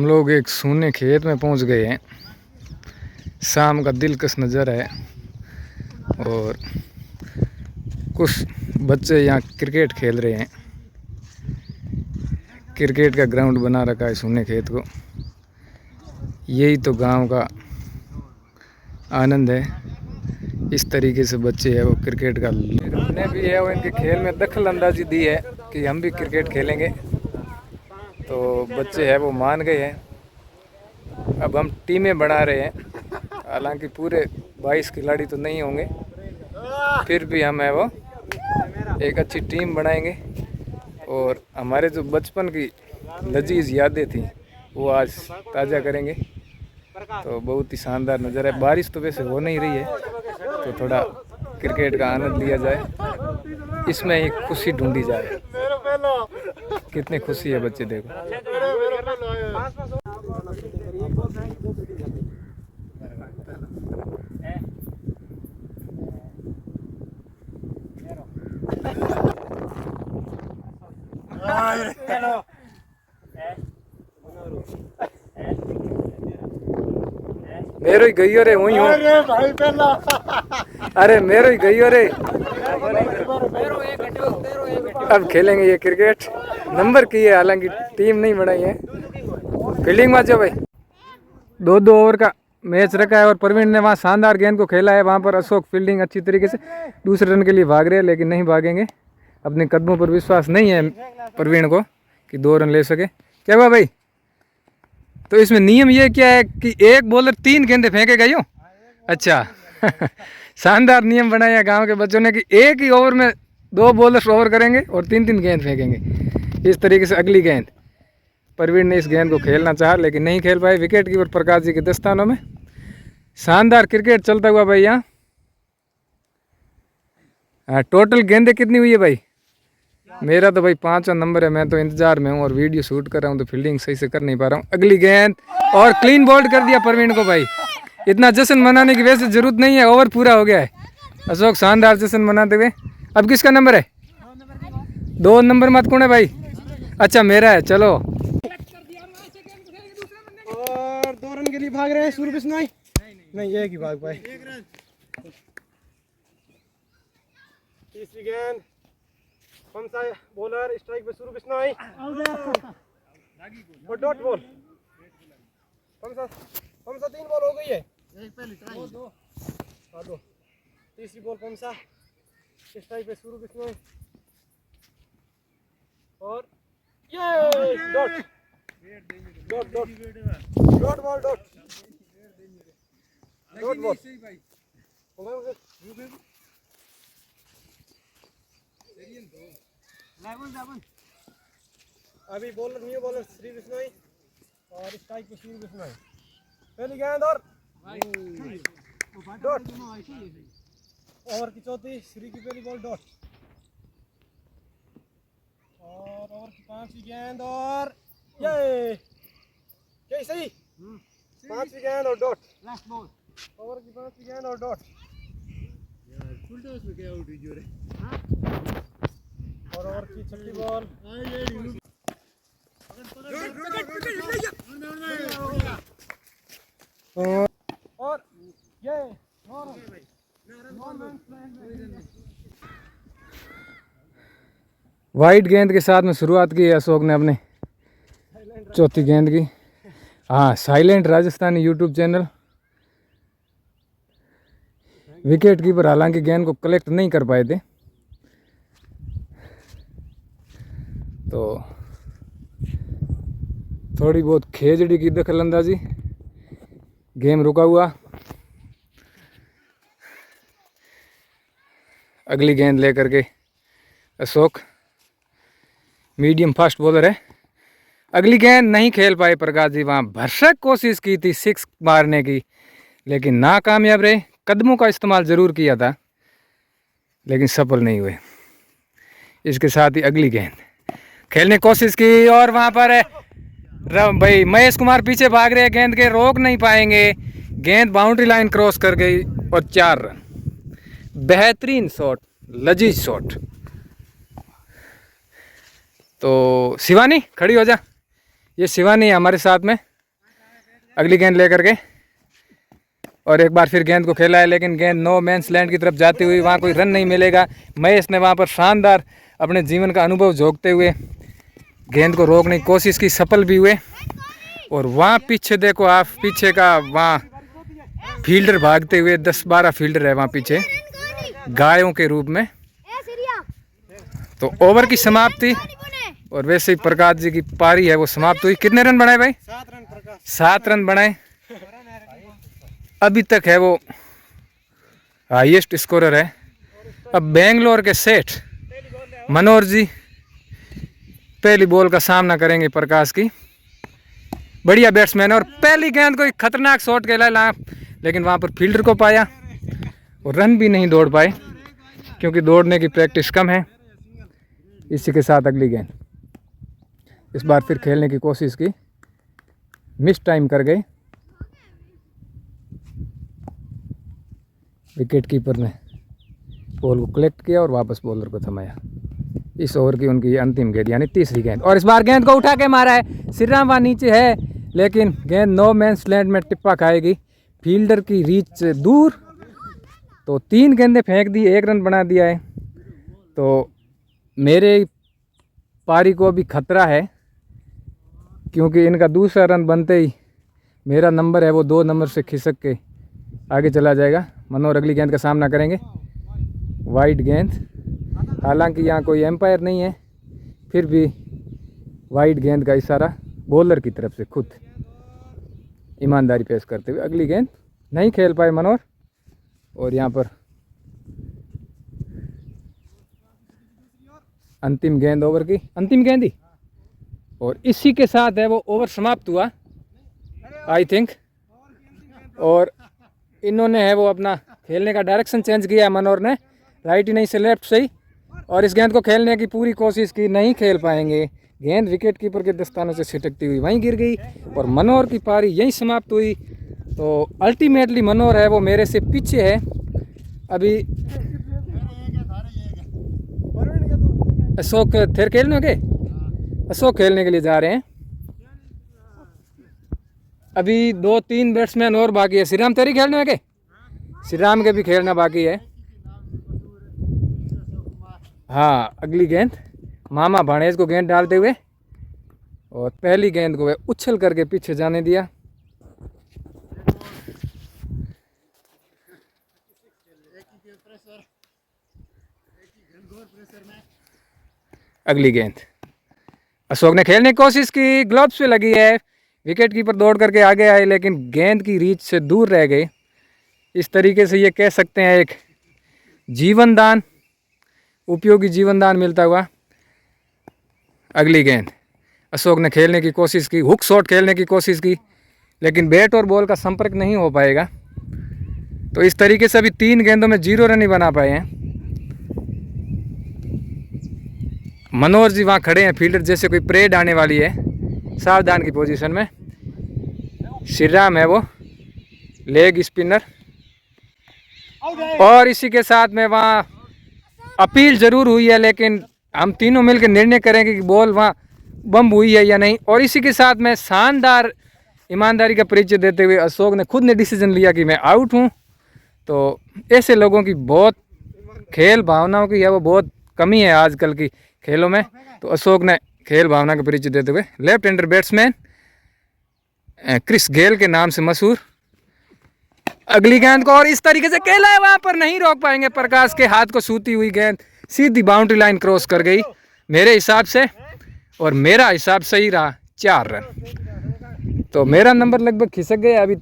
हम लोग एक सूने खेत में पहुंच गए हैं। शाम का दिलकश नज़ारा है और कुछ बच्चे यहाँ क्रिकेट खेल रहे हैं। क्रिकेट का ग्राउंड बना रखा है सूने खेत को। यही तो गांव का आनंद है। इस तरीके से बच्चे है वो क्रिकेट का हमने भी है वो इनके खेल में दखल अंदाजी दी है कि हम भी क्रिकेट खेलेंगे, तो बच्चे है वो मान गए हैं। अब हम टीमें बना रहे हैं, हालांकि पूरे 22 खिलाड़ी तो नहीं होंगे, फिर भी हम है वो एक अच्छी टीम बनाएंगे और हमारे जो बचपन की लजीज यादें थी वो आज ताज़ा करेंगे। तो बहुत ही शानदार नज़र है। बारिश तो वैसे हो नहीं रही है, तो थोड़ा क्रिकेट का आनंद लिया जाए, इसमें ही खुशी ढूंढी जाए। कितनी खुशी है बच्चे, देखो। मेरो ही गई रे वही हो। अरे मेरो ही गई रे। अब खेलेंगे ये क्रिकेट। नंबर की है, हालांकि टीम नहीं बनाई है। फील्डिंग में जाओ भाई। 2-2 ओवर का मैच रखा है और प्रवीण ने वहाँ शानदार गेंद को खेला है। वहाँ पर अशोक फील्डिंग अच्छी तरीके से दूसरे रन के लिए भाग रहे हैं, लेकिन नहीं भागेंगे। अपने कदमों पर विश्वास नहीं है प्रवीण को कि 2 रन ले सके। क्या हुआ भाई? तो इसमें नियम ये क्या है कि एक बॉलर 3 गेंदें फेंकेगा यूँ? अच्छा। शानदार नियम बनाया गांव के बच्चों ने कि एक ही ओवर में 2 बॉलर्स ओवर करेंगे और 3-3 गेंद फेंकेंगे। इस तरीके से अगली गेंद प्रवीण ने इस गेंद को खेलना चाहा, लेकिन नहीं खेल पाए। विकेट कीपर प्रकाश जी के दस्तानों में। शानदार क्रिकेट चलता हुआ भाई यहाँ। टोटल गेंदें कितनी हुई है भाई? मेरा तो भाई 5वां नंबर है। मैं तो इंतजार में हूँ और वीडियो शूट कर रहा हूँ, तो फील्डिंग सही से कर नहीं पा रहा हूँ। अगली गेंद और क्लीन बोल्ड कर दिया प्रवीण को भाई। इतना जश्न मनाने की वैसे जरूरत नहीं है, ओवर पूरा हो गया है। अशोक शानदार जश्न मनाते हुए। अब किसका नंबर है? 2 नंबर मत कौन है भाई? अच्छा मेरा है। चलो और 2 रन के लिए भाग रहे हैं सूर्य बिश्नोई। नहीं एक ही भाग पाए। तीसरी गेंद कौन सा बॉलर? स्ट्राइक पे सूर्य बिश्नोई और डॉट बॉल। कौन सा 3 बॉल हो गई है? एक पहली ट्राई 2। तीसरी बॉल कौन सा? स्ट्राइक पे सूर्य बिश्नोई और ये डॉट बॉल। अभी bowler new bowler Shri Bishnoi और स्ट्राइक पे सूर्य बिश्नोई। पहली गेंद और डॉट। ओवर की चौथी श्री की पहली बॉल डॉट और ओवर की 5वीं गेंद और ये क्या सही? 5वीं गेंद और डॉट। लास्ट बॉल ओवर की 5वीं गेंद और डॉट। यार फुल टॉस में क्या आउट हुई जो रे? और ओवर की 6ठी बॉल और ये वाइट गेंद के साथ में शुरुआत की है अशोक ने अपने चौथी गेंद की। हाँ, silent Rajasthani YouTube channel. Wicket keeper हालांकि गेंद को कलेक्ट नहीं कर पाए थे, तो थोड़ी बहुत खेजड़ी की दखल अंदाजी। गेम रुका हुआ। अगली गेंद लेकर के अशोक मीडियम फास्ट बॉलर है। अगली गेंद नहीं खेल पाए प्रकाश जी। वहाँ भरसक कोशिश की थी 6 मारने की, लेकिन नाकामयाब रहे। कदमों का इस्तेमाल ज़रूर किया था, लेकिन सफल नहीं हुए। इसके साथ ही अगली गेंद खेलने की कोशिश की और वहाँ पर भाई महेश कुमार पीछे भाग रहे हैं गेंद के, रोक नहीं पाएंगे। गेंद बाउंड्री लाइन क्रॉस कर गई और 4 रन। बेहतरीन शॉट, लजीज शॉट। तो शिवानी खड़ी हो जा। ये शिवानी है हमारे साथ में। अगली गेंद लेकर के, और एक बार फिर गेंद को खेला है, लेकिन गेंद नो मैंस लैंड की तरफ जाती हुई, वहाँ कोई रन नहीं मिलेगा। महेश ने वहाँ पर शानदार अपने जीवन का अनुभव झोंकते हुए गेंद को रोकने की कोशिश की, सफल भी हुए। और वहाँ पीछे देखो आप, पीछे का वहाँ फील्डर भागते हुए, 10-12 फील्डर है वहाँ पीछे गायों के रूप में। तो ओवर की समाप्ति, और वैसे ही प्रकाश जी की पारी है वो समाप्त हुई। कितने रन बनाए भाई? 7 रन प्रकाश। 7 रन बनाए। अभी तक है वो हाईएस्ट स्कोरर है। अब बेंगलोर के सेठ मनोहर जी पहली बॉल का सामना करेंगे प्रकाश की। बढ़िया बैट्समैन है, और पहली गेंद को एक खतरनाक शॉट खेला, लेकिन वहाँ पर फील्डर को पाया और रन भी नहीं दौड़ पाए, क्योंकि दौड़ने की प्रैक्टिस कम है। इसी के साथ अगली गेंद इस बार फिर खेलने की कोशिश की, मिस टाइम कर गए। विकेट कीपर ने बॉल को कलेक्ट किया और वापस बॉलर को थमाया। इस ओवर की उनकी अंतिम गेंद, यानी तीसरी गेंद, और इस बार गेंद को उठा के मारा है। श्रीराम वहाँ नीचे है, लेकिन गेंद नो मैंस लैंड में टिप्पा खाएगी, फील्डर की रीच से दूर। तो 3 गेंदें फेंक दी, 1 रन बना दिया है। तो मेरे पारी को अभी खतरा है, क्योंकि इनका दूसरा रन बनते ही मेरा नंबर है वो 2 नंबर से खिसक के आगे चला जाएगा। मनोहर अगली गेंद का सामना करेंगे, वाइड गेंद। हालांकि यहाँ कोई एम्पायर नहीं है, फिर भी वाइड गेंद का इशारा बॉलर की तरफ से खुद ईमानदारी पेश करते हुए अगली गेंद नहीं खेल पाए मनोहर। और यहाँ पर अंतिम गेंद, ओवर की अंतिम गेंद ही, और इसी के साथ है वो ओवर समाप्त हुआ आई थिंक। और इन्होंने है वो अपना खेलने का डायरेक्शन चेंज किया है मनोहर ने, राइट ही नहीं से लेफ्ट से ही, और इस गेंद को खेलने की पूरी कोशिश की, नहीं खेल पाएंगे। गेंद विकेट कीपर के दस्तानों से छिटकती हुई वहीं गिर गई, और मनोहर की पारी यहीं समाप्त हुई। तो अल्टीमेटली मनोहर है वो मेरे से पीछे है। अभी अशोक फिर खेलने के अशोक खेलने के लिए जा रहे हैं। अभी 2-3 बैट्समैन और बाकी है। श्रीराम तेरी खेलने के, श्रीराम के भी खेलना बाकी है। हाँ, अगली गेंद मामा भाणेज को गेंद डालते हुए, और पहली गेंद को वे उछल करके पीछे जाने दिया। अगली गेंद अशोक ने खेलने की कोशिश की, ग्लव्स पे लगी है, विकेट कीपर दौड़ करके आगे आए, लेकिन गेंद की रीच से दूर रह गए। इस तरीके से ये कह सकते हैं एक जीवन दान, उपयोगी जीवन दान मिलता हुआ। अगली गेंद अशोक ने खेलने की कोशिश की, हुक शॉट खेलने की कोशिश की, लेकिन बैट और बॉल का संपर्क नहीं हो पाएगा। तो इस तरीके से अभी 3 गेंदों में 0 रन ही बना पाए हैं। मनोहर जी वहाँ खड़े हैं, फील्डर जैसे कोई परेड आने वाली है, सावधान की पोजीशन में। श्रीराम है वो लेग स्पिनर, और इसी के साथ में वहाँ अपील जरूर हुई है, लेकिन हम तीनों मिलकर निर्णय करेंगे कि बॉल वहाँ बम हुई है या नहीं। और इसी के साथ में शानदार ईमानदारी का परिचय देते हुए अशोक ने खुद ने डिसीजन लिया कि मैं आउट हूँ। तो ऐसे लोगों की बहुत, खेल भावनाओं की है वो बहुत कमी है आजकल की खेलों में। तो अशोक ने खेल भावना का परिचय देते हुए, left hander batsman Chris Gayle के नाम से मशहूर, अगली गेंद को और इस तरीके से खेला है, वहां पर नहीं रोक पाएंगे। प्रकाश के हाथ को छूती हुई गेंद सीधी बाउंड्री लाइन क्रॉस कर गई मेरे हिसाब से, और मेरा हिसाब सही रहा 4 रन। तो मेरा नंबर लगभग खिसक गया। अभी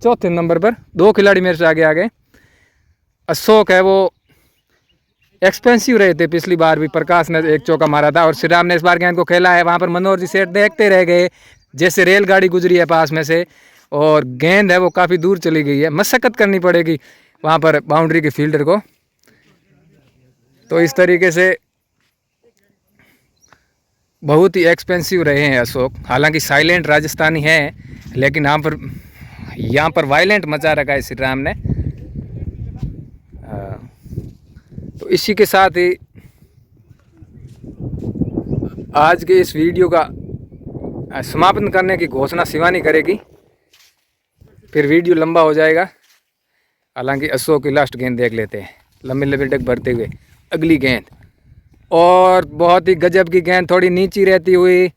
चौथे नंबर पर 2 खिलाड़ी मेरे से आगे आ गए। अशोक है वो एक्सपेंसिव रहे थे, पिछली बार भी प्रकाश ने एक चौका मारा था, और श्रीराम ने इस बार गेंद को खेला है। वहाँ पर मनोहर जी सेठ देखते रह गए, जैसे रेलगाड़ी गुजरी है पास में से, और गेंद है वो काफ़ी दूर चली गई है। मशक्कत करनी पड़ेगी वहाँ पर बाउंड्री के फील्डर को। तो इस तरीके से बहुत ही एक्सपेंसिव रहे हैं अशोक। हालांकि साइलेंट राजस्थानी है, लेकिन यहाँ पर वायलेंट मचा रखा है श्रीराम ने। तो इसी के साथ ही आज के इस वीडियो का समापन करने की घोषणा शिवानी करेगी। फिर वीडियो लंबा हो जाएगा। हालांकि अशोक की लास्ट गेंद देख लेते हैं, लंबी लंबी डग भरते हुए अगली गेंद, और बहुत ही गजब की गेंद, थोड़ी नीची रहती हुई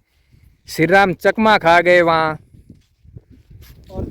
श्री राम चकमा खा गए वहाँ। और